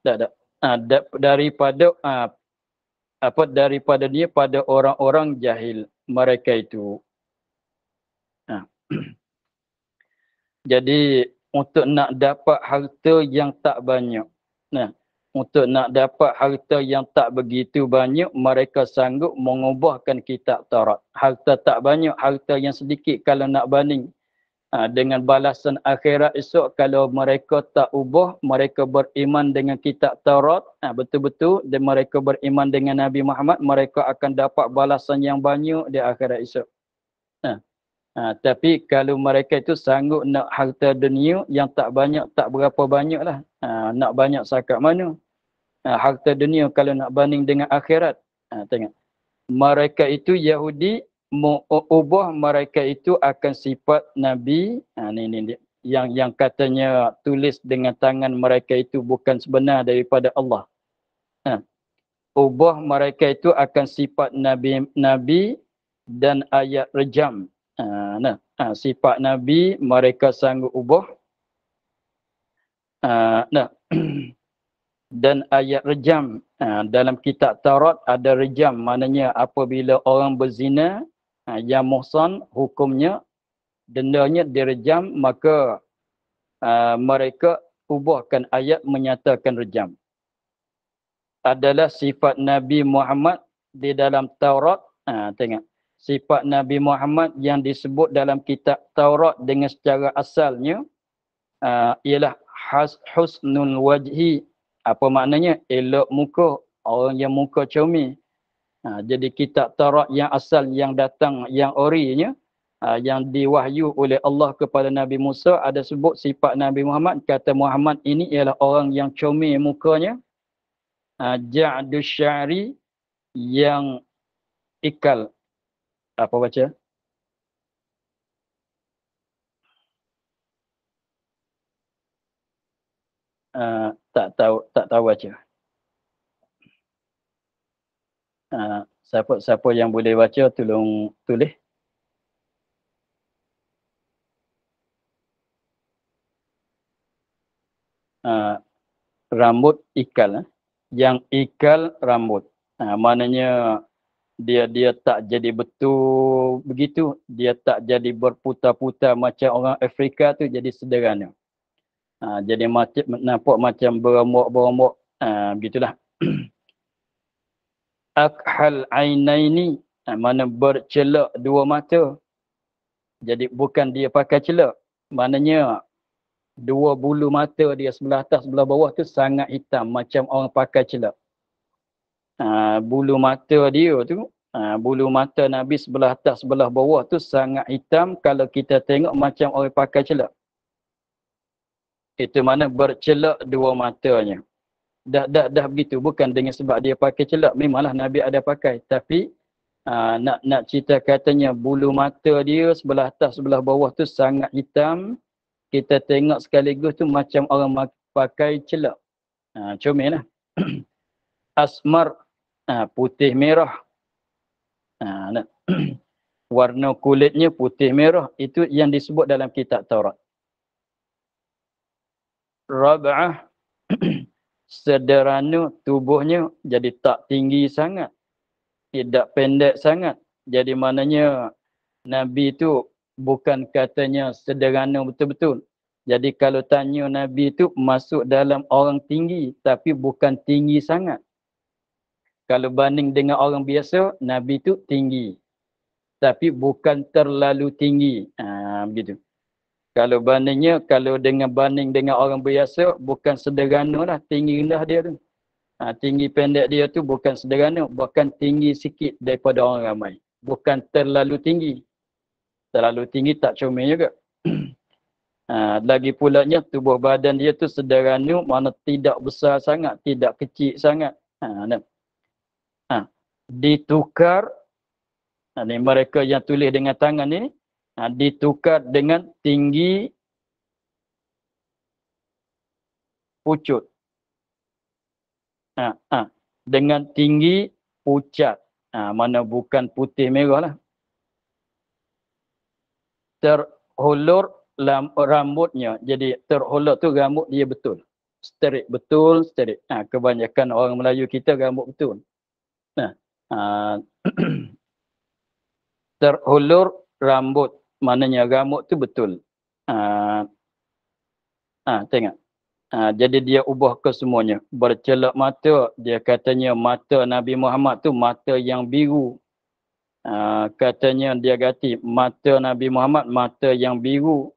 Daripada daripada dia pada orang-orang jahil, mereka itu. Jadi untuk nak dapat harta yang tak banyak, untuk nak dapat harta yang tak begitu banyak, mereka sanggup mengubahkan kitab Taurat. Harta tak banyak, harta yang sedikit, kalau nak banding dengan balasan akhirat esok, kalau mereka tak ubah, mereka beriman dengan kitab Taurat, betul-betul, dan mereka beriman dengan Nabi Muhammad, mereka akan dapat balasan yang banyak di akhirat esok. Tapi kalau mereka itu sanggup nak harta dunia yang tak banyak, tak berapa banyak lah, nak banyak sakat mana. Harta dunia kalau nak banding dengan akhirat, tengok. Mereka itu Yahudi, ubah mereka itu akan sifat Nabi, ni yang katanya tulis dengan tangan mereka itu bukan sebenar daripada Allah. Ubah mereka itu akan sifat Nabi dan ayat rejam. Sifat Nabi mereka sanggup ubah. Dan ayat rejam. Dalam kitab Taurat ada rejam, maknanya apabila orang berzina, yang muhsan, hukumnya dendanya direjam, maka mereka ubahkan ayat menyatakan rejam. Adalah sifat Nabi Muhammad di dalam Taurat. Tengok, sifat Nabi Muhammad yang disebut dalam kitab Taurat dengan secara asalnya ialah husnul wajhi. Apa maknanya? Elok muka, orang yang muka comel. Jadi kitab Taurat yang asal, yang datang, yang orinya, yang diwahyu oleh Allah kepada Nabi Musa, ada sebut sifat Nabi Muhammad, kata Muhammad ini ialah orang yang comel mukanya, ja'dus sya'ri, yang ikal. Apa baca? Tak tahu baca. Siapa yang boleh baca, tolong tulis. Rambut ikal, yang ikal rambut. Maknanya dia tak jadi betul begitu, dia tak jadi berputar-putar macam orang Afrika tu, jadi sederhana. Jadi nampak macam berambut-berambut, begitulah. Akhal ainaini, mana bercelak dua mata. Jadi bukan dia pakai celak, maknanya dua bulu mata dia sebelah atas sebelah bawah tu sangat hitam macam orang pakai celak. Bulu mata dia tu, bulu mata Nabi sebelah atas sebelah bawah tu sangat hitam, kalau kita tengok macam orang pakai celak. Itu mana bercelak dua matanya. Dah begitu, bukan dengan sebab dia pakai celak, memanglah Nabi ada pakai, tapi nak cerita katanya bulu mata dia sebelah atas sebelah bawah tu sangat hitam, kita tengok sekaligus tu macam orang pakai celak. Comel lah. Asmar, putih merah. Warna kulitnya putih merah, itu yang disebut dalam kitab Taurat. Rab'ah, sederhana tubuhnya, jadi tak tinggi sangat, tidak pendek sangat. Jadi maknanya Nabi itu bukan katanya sederhana betul-betul, Jadi kalau tanya Nabi tu masuk dalam orang tinggi tapi bukan tinggi sangat. Kalau banding dengan orang biasa, Nabi tu tinggi. Tapi bukan terlalu tinggi. Begitu. Kalau bandingnya, kalau banding dengan orang biasa, bukan sederhana lah. Tinggi rendah dia tu. Tinggi pendek dia tu bukan sederhana. Bahkan tinggi sikit daripada orang ramai. Bukan terlalu tinggi. Terlalu tinggi tak comel juga. Lagi pulanya tubuh badan dia tu sederhana, mana tidak besar sangat, tidak kecil sangat. Ditukar, ni mereka yang tulis dengan tangan ni, ditukar dengan tinggi pucut. Dengan tinggi pucat. Mana bukan putih merah lah. Terhulur rambutnya. Jadi terhulur tu rambut dia betul. Straight, betul straight. Kebanyakan orang Melayu kita rambut betul. Terhulur rambut. Maknanya rambut tu betul. Tengok. Jadi dia ubah ke semuanya. Bercelak mata. Dia katanya mata Nabi Muhammad tu mata yang biru. Katanya dia ganti mata Nabi Muhammad mata yang biru.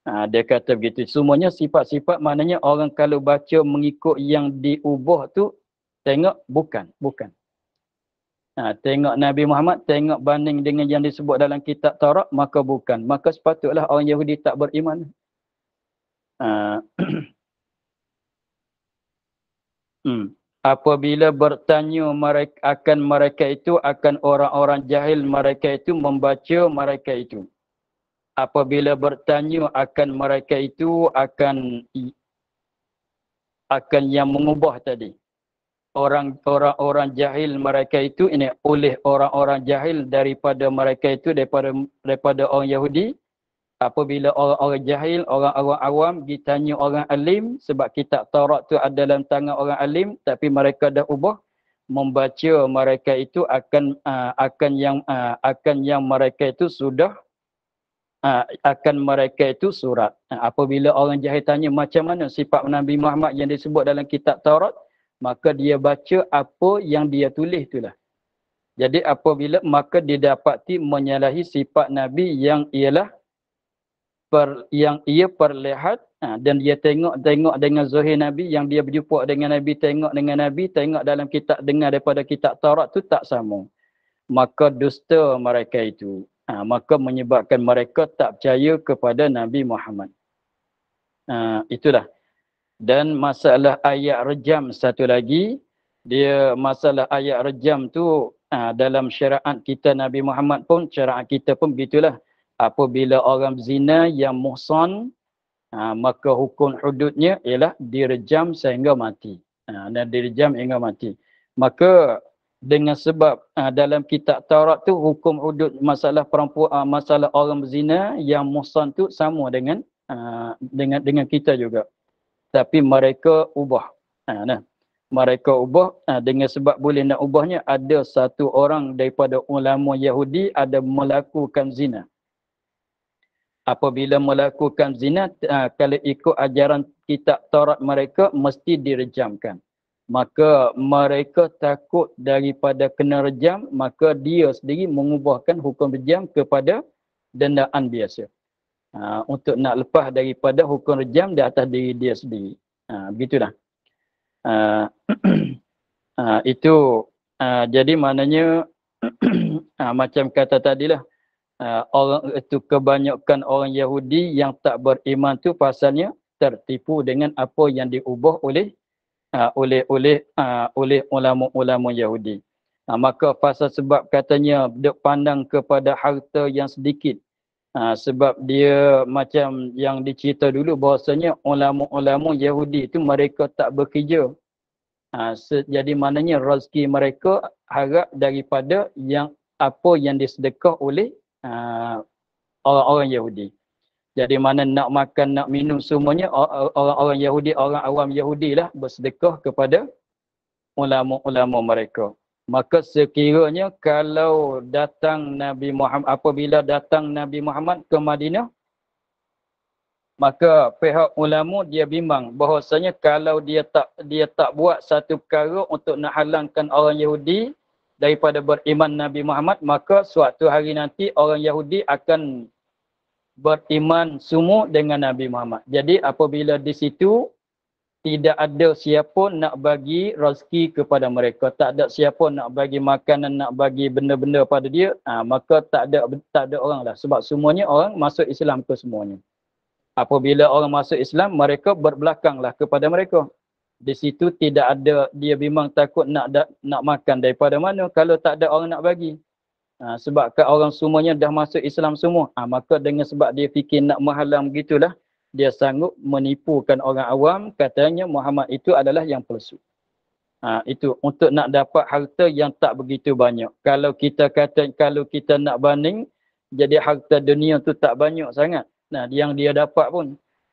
Dia kata begitu. Semuanya sifat-sifat maknanya orang kalau baca mengikut yang diubah tu tengok bukan. Tengok Nabi Muhammad, tengok banding dengan yang disebut dalam kitab Taurat, maka bukan. Maka sepatutlah orang Yahudi tak beriman. Apabila bertanya mereka itu, akan orang-orang jahil mereka itu membaca mereka itu. Apabila bertanya akan mereka itu, akan yang mengubah tadi. Orang-orang jahil mereka itu, ini oleh orang-orang jahil daripada mereka itu, daripada orang Yahudi. Apabila orang-orang jahil, orang-orang awam ditanya orang alim, sebab kitab Taurat tu ada dalam tangan orang alim, tapi mereka dah ubah, membaca mereka itu akan yang mereka itu sudah akan mereka itu surat. Apabila orang jahil tanya macam mana sifat Nabi Muhammad yang disebut dalam kitab Taurat, maka dia baca apa yang dia tulis itulah. Jadi apabila maka didapati menyalahi sifat Nabi yang ialah yang ia perlihat, dan dia tengok dengan zahir Nabi, yang dia berjumpa dengan Nabi, tengok dengan Nabi, tengok dalam kitab, dengar daripada kitab Taurat tu tak sama. Maka dusta mereka itu. Maka menyebabkan mereka tak percaya kepada Nabi Muhammad. Itulah. Dan masalah ayat rejam satu lagi, dia masalah ayat rejam tu dalam syariat kita Nabi Muhammad pun, syariat kita pun begitulah. Apabila orang zina yang muhsan, maka hukum hududnya ialah direjam sehingga mati. Dan direjam hingga mati. Maka dengan sebab dalam kitab Taurat tu hukum hudud masalah perempuan, masalah orang berzina yang muhsan tu sama dengan kita juga. Tapi mereka ubah. Mereka ubah dengan sebab boleh nak ubahnya, ada satu orang daripada ulama Yahudi ada melakukan zina. Apabila melakukan zina, kalau ikut ajaran kitab Taurat mereka, mesti direjamkan. Maka mereka takut daripada kena rejam, maka dia sendiri mengubahkan hukum rejam kepada dendaan biasa. Untuk nak lepas daripada hukum rejam di atas diri dia sendiri. Begitulah. Itu jadi maknanya macam kata tadilah, orang itu kebanyakan orang Yahudi yang tak beriman tu pasalnya tertipu dengan apa yang diubah oleh ulama-ulama Yahudi. Maka pasal sebab katanya dia pandang kepada harta yang sedikit. Sebab dia macam yang dicerita dulu bahasanya ulama-ulama Yahudi itu mereka tak bekerja. Jadi maknanya rezeki mereka harap daripada apa yang disedekah oleh orang-orang Yahudi. Jadi mana nak makan, nak minum semuanya orang-orang Yahudi, orang awam Yahudi lah bersedekah kepada ulama-ulama mereka. Maka sekiranya kalau datang Nabi Muhammad, apabila datang Nabi Muhammad ke Madinah, Maka pihak ulama dia bimbang bahawasanya kalau dia tak buat satu perkara untuk nak halangkan orang Yahudi daripada beriman Nabi Muhammad, maka suatu hari nanti orang Yahudi akan beriman semua dengan Nabi Muhammad. Jadi apabila di situ tidak ada siapa nak bagi rezeki kepada mereka, tak ada siapa nak bagi makanan, nak bagi benda-benda pada dia, maka tak ada orang lah. Sebab semuanya orang masuk Islam ke semuanya. Apabila orang masuk Islam, mereka berbelakanglah kepada mereka. Di situ tidak ada, dia bimbang takut nak makan daripada mana kalau tak ada orang nak bagi. Sebab orang semuanya dah masuk Islam semua. Maka dengan sebab dia fikir nak menghalang begitulah, dia sanggup menipukan orang awam, katanya Muhammad itu adalah yang palsu. Itu untuk nak dapat harta yang tak begitu banyak. Kalau kita nak banding, jadi harta dunia tu tak banyak sangat. Yang dia dapat pun.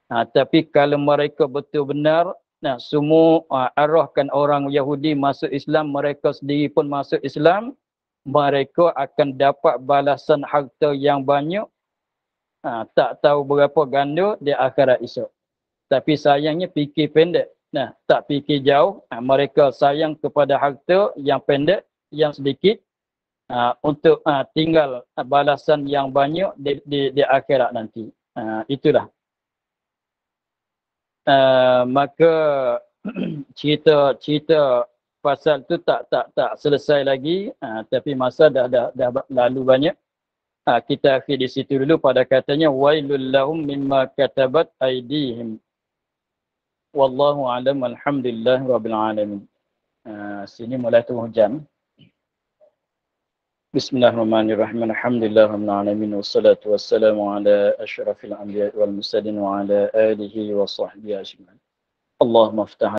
Tapi kalau mereka betul benar, semua arahkan orang Yahudi masuk Islam, mereka sendiri pun masuk Islam, mereka akan dapat balasan harta yang banyak, tak tahu berapa ganda di akhirat esok. Tapi sayangnya fikir pendek. Tak fikir jauh. Mereka sayang kepada harta yang pendek, yang sedikit, untuk tinggal balasan yang banyak di akhirat nanti. Itulah. Maka cerita pasal tu tak selesai lagi, tapi masa dah lalu banyak. Kita akhir di situ dulu pada katanya wailul lahum mimma katabat aydihim. Wallahu a'lam, alhamdulillah rabbil alamin. Sini mulai turun hujan. Bismillahirrahmanirrahim. Alhamdulillah rabbil alamin wassalatu wassalamu ala asyrafil anbiya'i wal mursalin wa ala alihi wa sahbihi ajma'in. Allahumma iftah